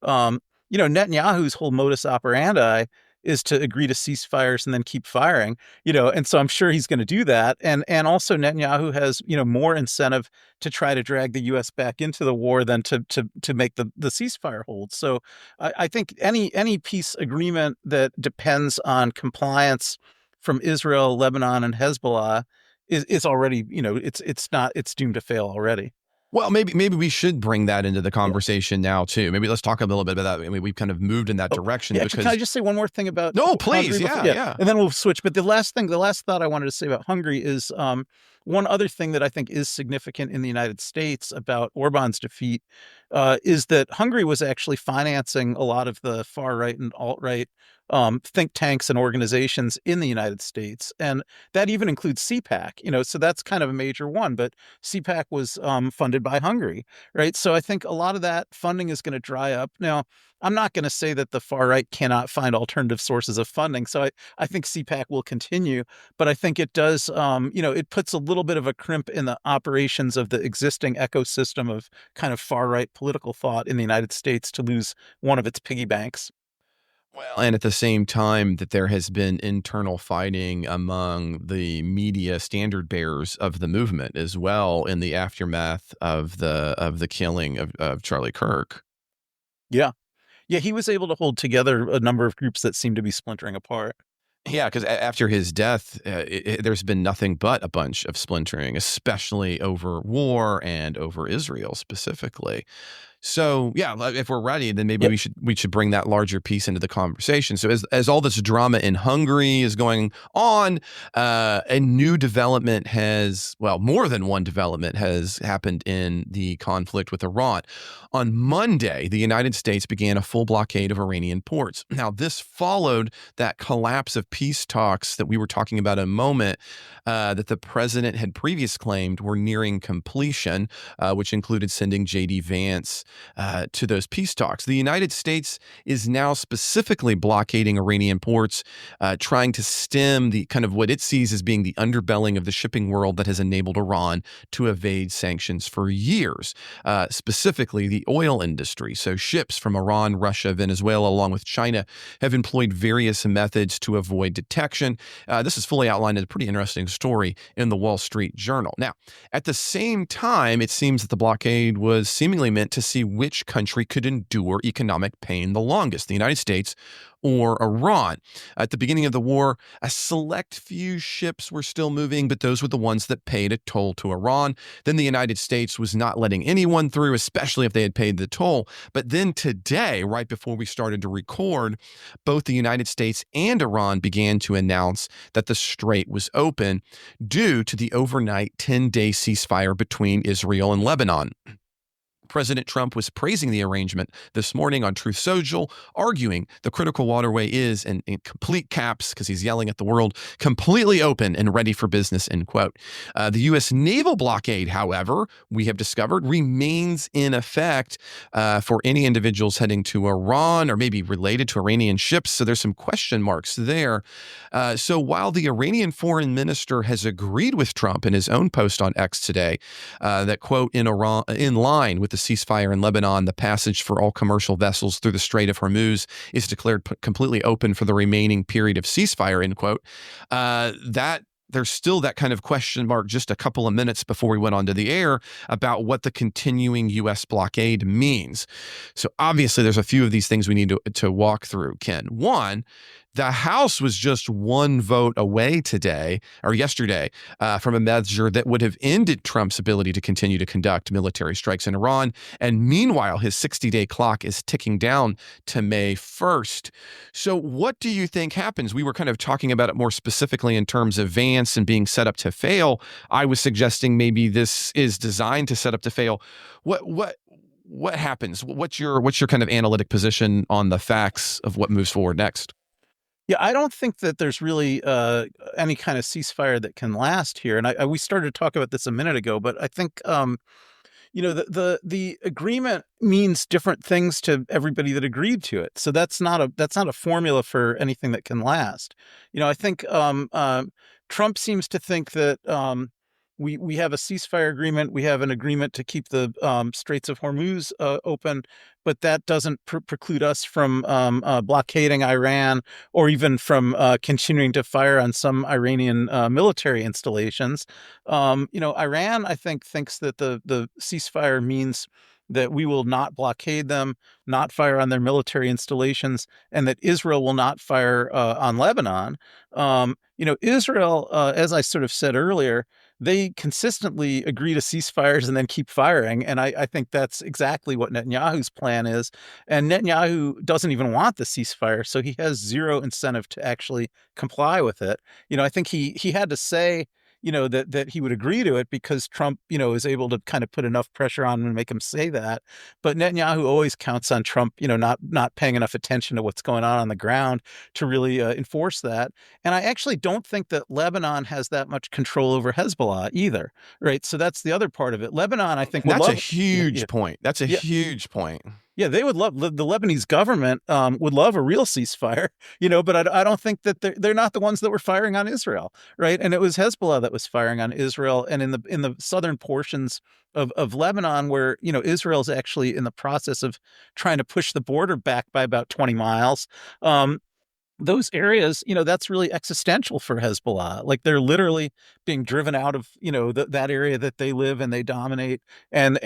Netanyahu's whole modus operandi is to agree to ceasefires and then keep firing, and so I'm sure he's going to do that. And also Netanyahu has, more incentive to try to drag the U.S. back into the war than to make the ceasefire hold. So I think any peace agreement that depends on compliance from Israel, Lebanon, and Hezbollah is already, it's doomed to fail already. Well, maybe we should bring that into the conversation now too. Maybe let's talk a little bit about that. I mean, we've kind of moved in that direction. Yeah, can I just say one more thing about No, please. Yeah. And then we'll switch. But the last thought I wanted to say about Hungary is, one other thing that I think is significant in the United States about Orbán's defeat is that Hungary was actually financing a lot of the far right and alt right think tanks and organizations in the United States, and that even includes CPAC. So that's kind of a major one. But CPAC was funded by Hungary, right? So I think a lot of that funding is going to dry up. Now, I'm not going to say that the far right cannot find alternative sources of funding. So I think CPAC will continue, but I think it does, it puts a little bit of a crimp in the operations of the existing ecosystem of kind of far right political thought in the United States to lose one of its piggy banks. Well, and at the same time that there has been internal fighting among the media standard bearers of the movement as well in the aftermath of the killing of Charlie Kirk. Yeah. Yeah, he was able to hold together a number of groups that seemed to be splintering apart. Yeah, because after his death, there's been nothing but a bunch of splintering, especially over war and over Israel specifically. So yeah, if we're ready, then maybe we should bring that larger piece into the conversation. So as all this drama in Hungary is going on, a new development more than one development has happened in the conflict with Iran. On Monday, the United States began a full blockade of Iranian ports. Now, this followed that collapse of peace talks that we were talking about a moment that the president had previously claimed were nearing completion, which included sending J.D. Vance to those peace talks. The United States is now specifically blockading Iranian ports, trying to stem the kind of what it sees as being the underbelling of the shipping world that has enabled Iran to evade sanctions for years, specifically the oil industry. So ships from Iran, Russia, Venezuela, along with China, have employed various methods to avoid detection. This is fully outlined in a pretty interesting story in the Wall Street Journal. Now, at the same time, it seems that the blockade was seemingly meant to see which country could endure economic pain the longest, the United States or Iran. At the beginning of the war, a select few ships were still moving, but those were the ones that paid a toll to Iran. Then the United States was not letting anyone through, especially if they had paid the toll. But then today, right before we started to record, both the United States and Iran began to announce that the strait was open due to the overnight 10-day ceasefire between Israel and Lebanon. President Trump was praising the arrangement this morning on Truth Social, arguing the critical waterway is, in complete caps, because he's yelling at the world, completely open and ready for business, end quote. The U.S. naval blockade, however, we have discovered, remains in effect for any individuals heading to Iran or maybe related to Iranian ships. So there's some question marks there. So while the Iranian foreign minister has agreed with Trump in his own post on X today, that, quote, in line with the ceasefire in Lebanon, the passage for all commercial vessels through the Strait of Hormuz is declared completely open for the remaining period of ceasefire, end quote. There's still that kind of question mark just a couple of minutes before we went onto the air about what the continuing U.S. blockade means. So obviously there's a few of these things we need to walk through, Ken. One, the House was just one vote away yesterday from a measure that would have ended Trump's ability to continue to conduct military strikes in Iran. And meanwhile, his 60-day clock is ticking down to May 1st. So what do you think happens? We were kind of talking about it more specifically in terms of Vance and being set up to fail. I was suggesting maybe this is designed to set up to fail. What happens? What's your kind of analytic position on the facts of what moves forward next? Yeah, I don't think that there's really any kind of ceasefire that can last here. And we started to talk about this a minute ago, but I think the agreement means different things to everybody that agreed to it. So that's not a formula for anything that can last. I think Trump seems to think that we have a ceasefire agreement. We have an agreement to keep the Straits of Hormuz open, but that doesn't preclude us from blockading Iran or even from continuing to fire on some Iranian military installations. Iran, I think, thinks that the ceasefire means that we will not blockade them, not fire on their military installations, and that Israel will not fire on Lebanon. Israel, as I sort of said earlier, they consistently agree to ceasefires and then keep firing. And I think that's exactly what Netanyahu's plan is. And Netanyahu doesn't even want the ceasefire, so he has zero incentive to actually comply with it. I think he had to say that he would agree to it because Trump, is able to kind of put enough pressure on him and make him say that. But Netanyahu always counts on Trump, not paying enough attention to what's going on the ground to really enforce that. And I actually don't think that Lebanon has that much control over Hezbollah either, right? So that's the other part of it. Lebanon, I think, that's a huge point. That's a huge point. Yeah, they would love the Lebanese government would love a real ceasefire, but I don't think that they're not the ones that were firing on Israel, right? And it was Hezbollah that was firing on Israel, and in the southern portions of Lebanon, where Israel's actually in the process of trying to push the border back by about 20 miles. Those areas, that's really existential for Hezbollah. Like they're literally being driven out of, that area that they live and they dominate. And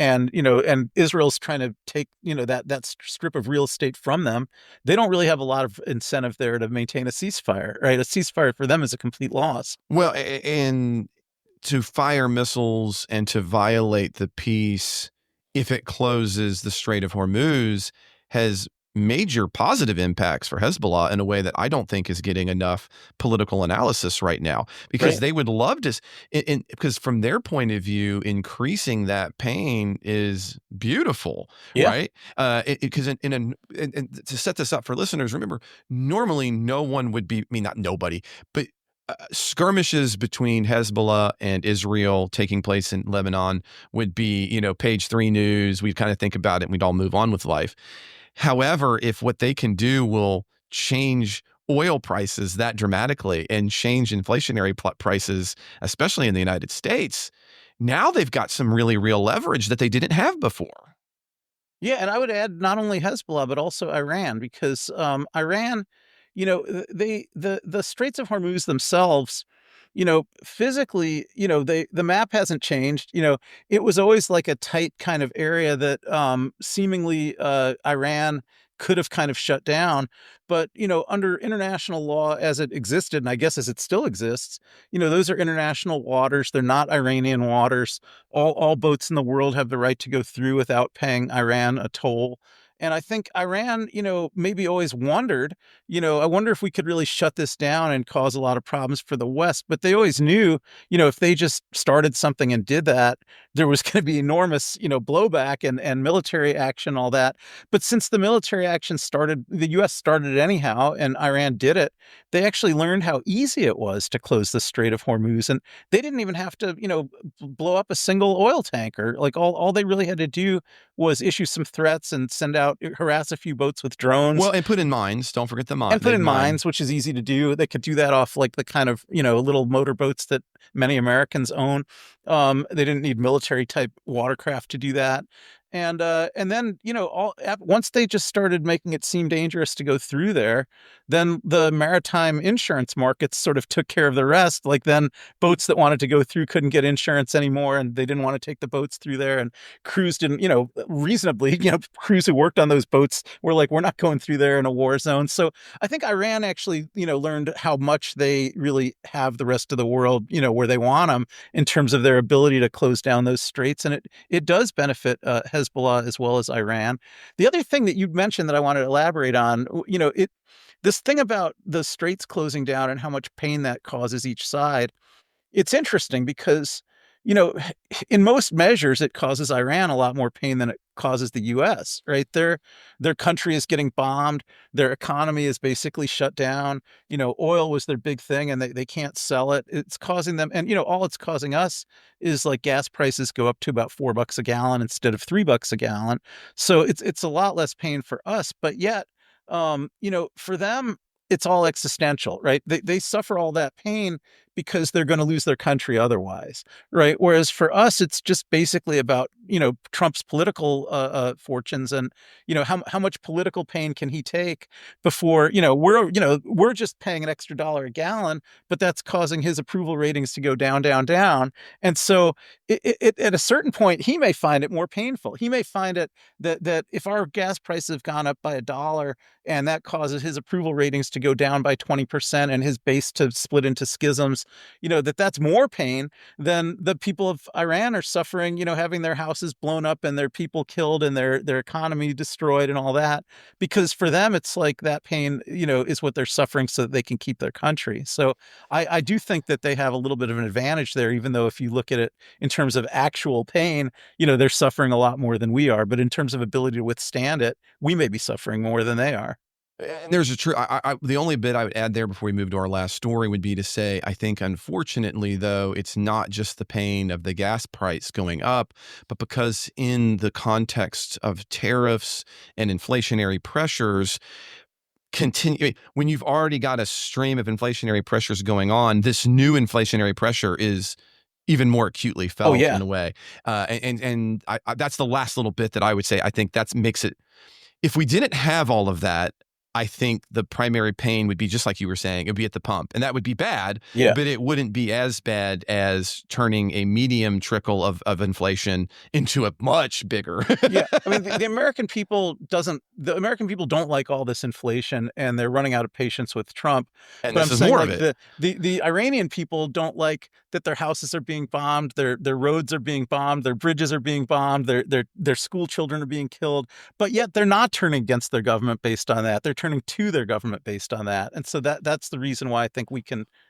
Israel's trying to take, that strip of real estate from them. They don't really have a lot of incentive there to maintain a ceasefire, right? A ceasefire for them is a complete loss. Well, and to fire missiles and to violate the peace, if it closes the Strait of Hormuz, has major positive impacts for Hezbollah in a way that I don't think is getting enough political analysis right now, because they would love to, because from their point of view, increasing that pain is beautiful, right? Because and to set this up for listeners, remember, normally no one would be, not nobody, but skirmishes between Hezbollah and Israel taking place in Lebanon would be, page 3 news. We'd kind of think about it and we'd all move on with life. However, if what they can do will change oil prices that dramatically and change inflationary prices, especially in the United States, now they've got some really real leverage that they didn't have before. Yeah, and I would add not only Hezbollah, but also Iran, because Iran, the Straits of Hormuz themselves, physically, the map hasn't changed. It was always like a tight kind of area that seemingly Iran could have kind of shut down. But, under international law as it existed, and I guess as it still exists, those are international waters. They're not Iranian waters. All boats in the world have the right to go through without paying Iran a toll. And I think Iran, maybe always wondered, I wonder if we could really shut this down and cause a lot of problems for the West. But they always knew, if they just started something and did that, there was going to be enormous, blowback and military action, all that. But since the military action started, the U.S. started it anyhow, and Iran did it, they actually learned how easy it was to close the Strait of Hormuz. And they didn't even have to, blow up a single oil tanker. Like all they really had to do was issue some threats and harass a few boats with drones. Well, and put in mines. Don't forget the mines. And put in mines, which is easy to do. They could do that off like the kind of, little motorboats that many Americans own. They didn't need military type watercraft to do that. And then, once they just started making it seem dangerous to go through there, then the maritime insurance markets sort of took care of the rest. Like then boats that wanted to go through couldn't get insurance anymore, and they didn't want to take the boats through there. And crews didn't, reasonably, crews who worked on those boats were like, we're not going through there in a war zone. So I think Iran actually, learned how much they really have the rest of the world, where they want them in terms of their ability to close down those straits. And it does benefit Hezbollah as well as Iran. The other thing that you mentioned that I wanted to elaborate on, this thing about the straits closing down and how much pain that causes each side, it's interesting because, in most measures, it causes Iran a lot more pain than it causes the U.S., right? Their country is getting bombed. Their economy is basically shut down. Oil was their big thing and they can't sell it. It's causing them, and, all it's causing us is like gas prices go up to about $4 a gallon instead of $3 a gallon. So it's a lot less pain for us, but yet, for them, it's all existential, right? They suffer all that pain because they're going to lose their country otherwise, right? Whereas for us, it's just basically about, Trump's political fortunes and, how much political pain can he take before, we're just paying an extra $1 a gallon, but that's causing his approval ratings to go down, down, down. And so at a certain point, he may find it more painful. He may find it that if our gas prices have gone up by $1 and that causes his approval ratings to go down by 20% and his base to split into schisms, that's more pain than the people of Iran are suffering, having their houses blown up and their people killed and their economy destroyed and all that. Because for them, it's like that pain, is what they're suffering so that they can keep their country. So I do think that they have a little bit of an advantage there, even though if you look at it in terms of actual pain, they're suffering a lot more than we are. But in terms of ability to withstand it, we may be suffering more than they are. And there's a true, the only bit I would add there before we move to our last story would be to say, I think, unfortunately, though, it's not just the pain of the gas price going up, but because in the context of tariffs and inflationary pressures, when you've already got a stream of inflationary pressures going on, this new inflationary pressure is even more acutely felt in a way. And that's the last little bit that I would say. I think that makes it, if we didn't have all of that, I think the primary pain would be just like you were saying, it would be at the pump. And that would be bad, but it wouldn't be as bad as turning a medium trickle of inflation into a much bigger. Yeah. I mean, the American people don't like all this inflation, and they're running out of patience with Trump. And but this is more of it. The Iranian people don't like that their houses are being bombed, their roads are being bombed, their bridges are being bombed, their school children are being killed, but yet they're not turning against their government based on that. They're turning to their government based on that. And so that's the reason why I think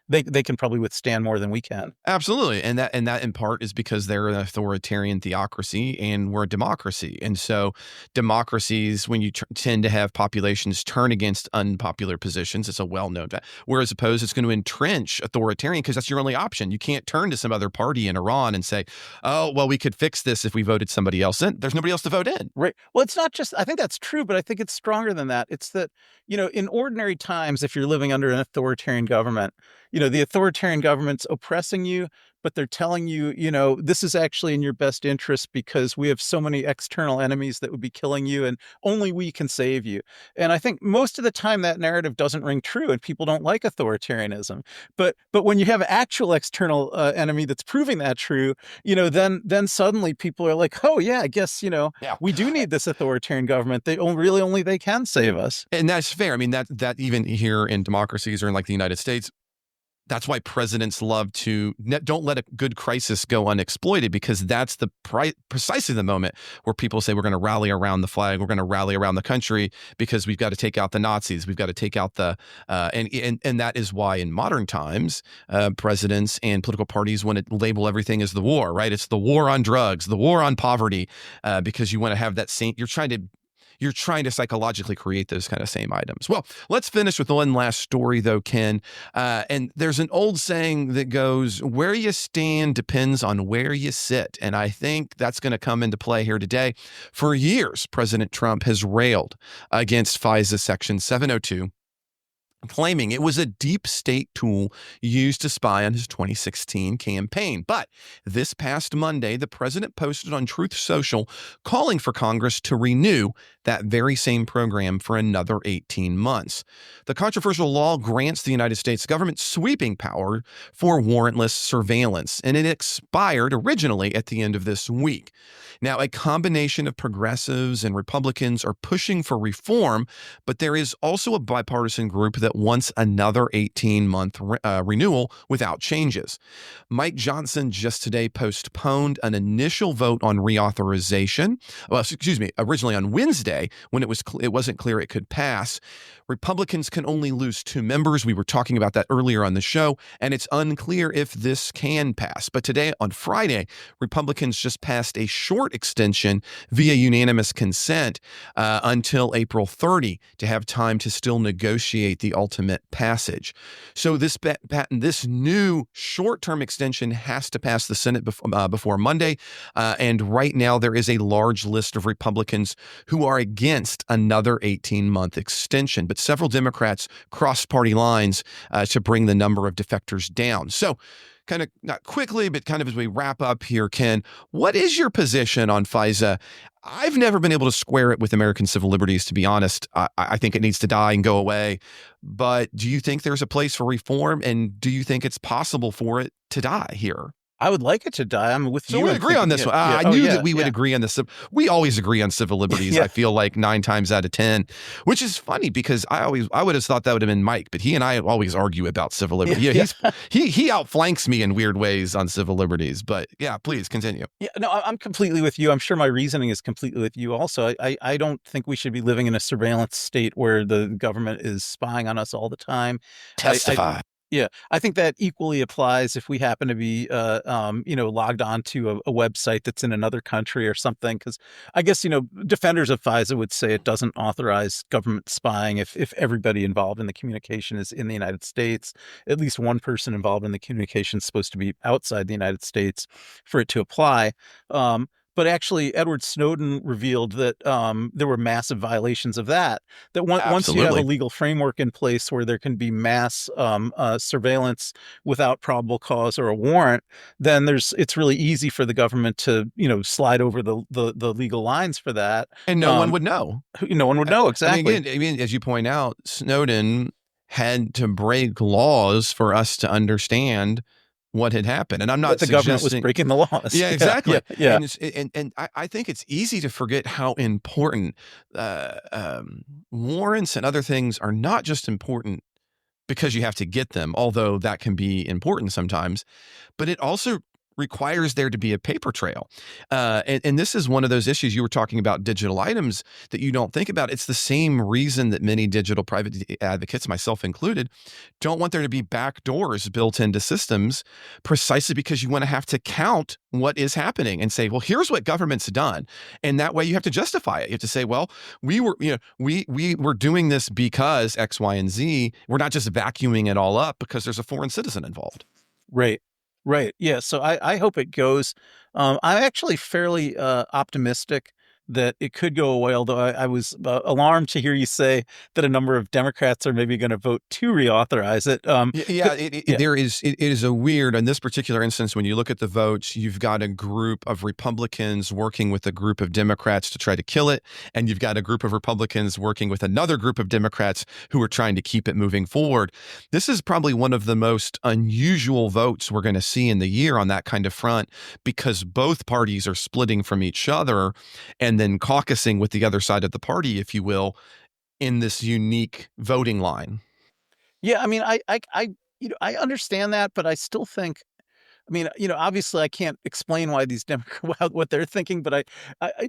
they can probably withstand more than we can. Absolutely. And that in part is because they're an authoritarian theocracy and we're a democracy. And so democracies, when you tend to have populations turn against unpopular positions, it's a well-known fact. Whereas opposed, it's going to entrench authoritarian because that's your only option. You can't turn to some other party in Iran and say, oh, well, we could fix this if we voted somebody else in. There's nobody else to vote in. Right. Well, it's not just, I think that's true, but I think it's stronger than that. It's that, in ordinary times, if you're living under an authoritarian government, the authoritarian government's oppressing you, but they're telling you, this is actually in your best interest because we have so many external enemies that would be killing you and only we can save you. And I think most of the time that narrative doesn't ring true and people don't like authoritarianism. But when you have an actual external enemy that's proving that true, then suddenly people are like, oh yeah, I guess, we do need this authoritarian government. Only they can save us. And that's fair. I mean, that even here in democracies or in like the United States, that's why presidents love to don't let a good crisis go unexploited, because that's precisely the moment where people say we're going to rally around the flag, we're going to rally around the country because we've got to take out the Nazis, we've got to take out the and that is why in modern times presidents and political parties want to label everything as the war, right? It's the war on drugs, the war on poverty, because you want to have that same. You're trying to psychologically create those kind of same items. Well, let's finish with one last story, though, Ken. And there's an old saying that goes, where you stand depends on where you sit. And I think that's going to come into play here today. For years, President Trump has railed against FISA Section 702, claiming it was a deep state tool used to spy on his 2016 campaign. But this past Monday, the president posted on Truth Social calling for Congress to renew that very same program for another 18 months. The controversial law grants the United States government sweeping power for warrantless surveillance, and it expired originally at the end of this week. Now, a combination of progressives and Republicans are pushing for reform, but there is also a bipartisan group that wants another 18-month renewal without changes. Mike Johnson just today postponed an initial vote on reauthorization. Originally on Wednesday, when it wasn't clear it could pass. Republicans can only lose 2 members. We were talking about that earlier on the show, and it's unclear if this can pass. But today, on Friday, Republicans just passed a short extension via unanimous consent until April 30 to have time to still negotiate the ultimate passage. So this new short-term extension has to pass the Senate before Monday. And right now, there is a large list of Republicans who are against another 18-month extension. But several Democrats crossed party lines to bring the number of defectors down. So kind of not quickly, but kind of as we wrap up here, Ken, what is your position on FISA? I've never been able to square it with American civil liberties, to be honest. I think it needs to die and go away. But do you think there's a place for reform? And do you think it's possible for it to die here? I would like it to die. I'm with So you. we in agree on thinking this it- one. yeah. I Oh, knew yeah, that we would yeah. agree on this. We always agree on civil liberties. Yeah. I feel like 9 times out of 10, which is funny because I would have thought that would have been Mike, but he and I always argue about civil liberty. Yeah. He outflanks me in weird ways on civil liberties. But yeah, please continue. Yeah, no, I'm completely with you. I'm sure my reasoning is completely with you also. I don't think we should be living in a surveillance state where the government is spying on us all the time. Testify. Yeah, I think that equally applies if we happen to be, logged on to a website that's in another country or something. Because I guess, defenders of FISA would say it doesn't authorize government spying if everybody involved in the communication is in the United States. At least one person involved in the communication is supposed to be outside the United States for it to apply. But actually, Edward Snowden revealed that there were massive violations of that. That once you have a Absolutely. legal framework in place where there can be mass surveillance without probable cause or a warrant, then it's really easy for the government to slide over the legal lines for that, And no one would know. No one would know exactly. I mean, as you point out, Snowden had to break laws for us to understand what had happened. And I'm not That the government was suggesting breaking the laws. Yeah, exactly. Yeah. And I think it's easy to forget how important warrants and other things are not just important because you have to get them, although that can be important sometimes, but it also requires there to be a paper trail. And this is one of those issues you were talking about, digital items, that you don't think about. It's the same reason that many digital private advocates, myself included, don't want there to be back doors built into systems, precisely because you want to have to count what is happening and say, well, here's what government's done. And that way you have to justify it. You have to say, well, we were doing this because X, Y, and Z. We're not just vacuuming it all up because there's a foreign citizen involved. Right. Yeah. So I hope it goes. I'm actually fairly optimistic that it could go away, although I was alarmed to hear you say that a number of Democrats are maybe going to vote to reauthorize it. It is a weird, in this particular instance, when you look at the votes, you've got a group of Republicans working with a group of Democrats to try to kill it. And you've got a group of Republicans working with another group of Democrats who are trying to keep it moving forward. This is probably one of the most unusual votes we're going to see in the year on that kind of front, because both parties are splitting from each other and then caucusing with the other side of the party, if you will, in this unique voting line. Yeah, I mean, I understand that, but I still think, obviously I can't explain why these Democrats, what they're thinking, but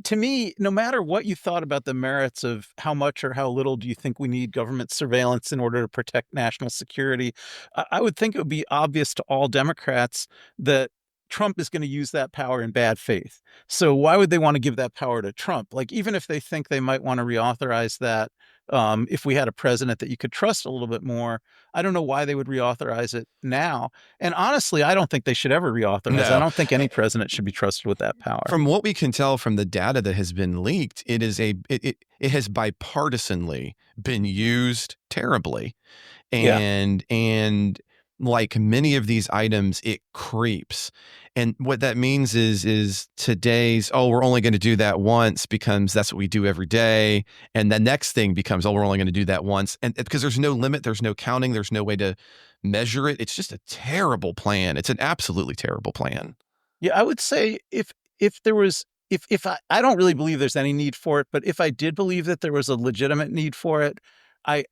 to me, no matter what you thought about the merits of how much or how little do you think we need government surveillance in order to protect national security, I would think it would be obvious to all Democrats that Trump is going to use that power in bad faith. So why would they want to give that power to Trump? Like, even if they think they might want to reauthorize that, if we had a president that you could trust a little bit more, I don't know why they would reauthorize it now. And honestly, I don't think they should ever reauthorize. No. I don't think any president should be trusted with that power. From what we can tell from the data that has been leaked, it has bipartisanly been used terribly. And like many of these items, it creeps. And what that means is today's, we're only going to do that once, becomes that's what we do every day. And the next thing becomes, we're only going to do that once. And because there's no limit, there's no counting, there's no way to measure it. It's just a terrible plan. It's an absolutely terrible plan. Yeah, I would say if there was, if I don't really believe there's any need for it, but if I did believe that there was a legitimate need for it, I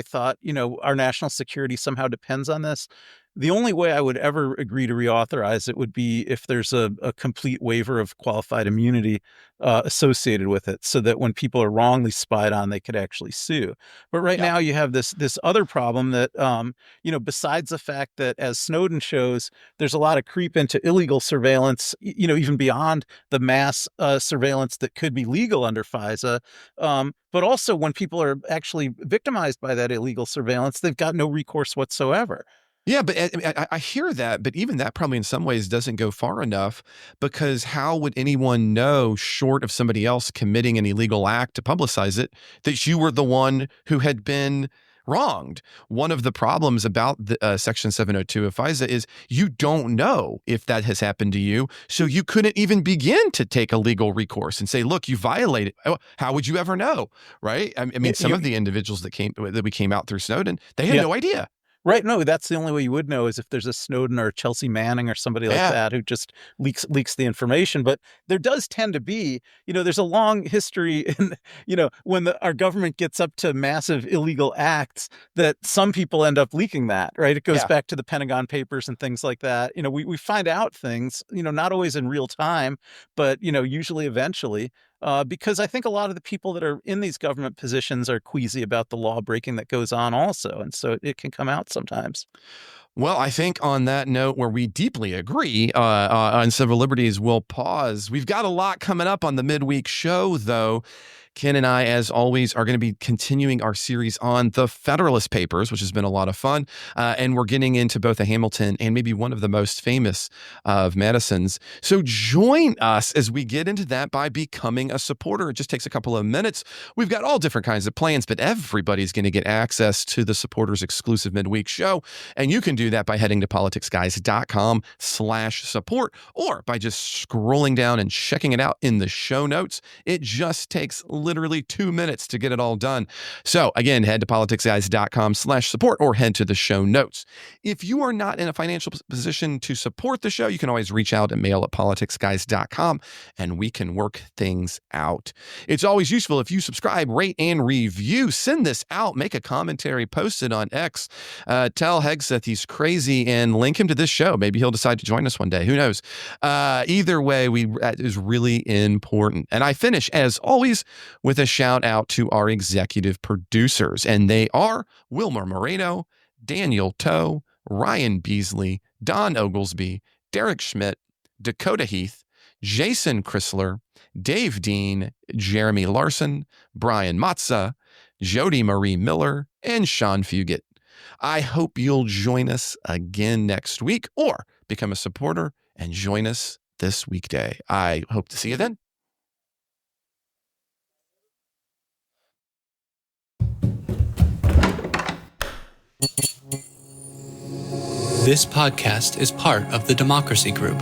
thought, our national security somehow depends on this, the only way I would ever agree to reauthorize it would be if there's a complete waiver of qualified immunity associated with it, so that when people are wrongly spied on, they could actually sue. But right now you have this other problem that, besides the fact that, as Snowden shows, there's a lot of creep into illegal surveillance, even beyond the mass surveillance that could be legal under FISA. But also, when people are actually victimized by that illegal surveillance, they've got no recourse whatsoever. Yeah, but I hear that, but even that probably in some ways doesn't go far enough, because how would anyone know, short of somebody else committing an illegal act to publicize it, that you were the one who had been wronged? One of the problems about the Section 702 of FISA is you don't know if that has happened to you, so you couldn't even begin to take a legal recourse and say, look, you violated. How would you ever know, right? I mean, some of the individuals that we came out through Snowden, they had no idea. Right. No, that's the only way you would know is if there's a Snowden or a Chelsea Manning or somebody like that who just leaks the information. But there does tend to be, there's a long history in, when our government gets up to massive illegal acts that some people end up leaking that, right? It goes back to the Pentagon Papers and things like that. We find out things, not always in real time, but, usually eventually. Because I think a lot of the people that are in these government positions are queasy about the law breaking that goes on also. And so it can come out sometimes. Well, I think on that note where we deeply agree on civil liberties, we'll pause. We've got a lot coming up on the midweek show, though. Ken and I, as always, are going to be continuing our series on the Federalist Papers, which has been a lot of fun. And we're getting into both a Hamilton and maybe one of the most famous of Madison's. So join us as we get into that by becoming a supporter. It just takes a couple of minutes. We've got all different kinds of plans, but everybody's going to get access to the supporters exclusive midweek show. And you can do that by heading to politicsguys.com/support or by just scrolling down and checking it out in the show notes. It just takes literally 2 minutes to get it all done. So again, head to politicsguys.com/support or head to the show notes. If you are not in a financial position to support the show, you can always reach out and mail at politicsguys.com and we can work things out. It's always useful if you subscribe, rate, and review. Send this out, make a commentary, post it on X. Tell Hegseth he's crazy and link him to this show. Maybe he'll decide to join us one day. Who knows? Either way, it is really important. And I finish, as always, with a shout out to our executive producers, and they are Wilmer Moreno, Daniel Toe, Ryan Beasley, Don Oglesby, Derek Schmidt, Dakota Heath, Jason Chrysler, Dave Dean, Jeremy Larson, Brian Matza, Jody Marie Miller, and Sean Fugit. I hope you'll join us again next week or become a supporter and join us this weekday. I hope to see you then. This podcast is part of the Democracy Group,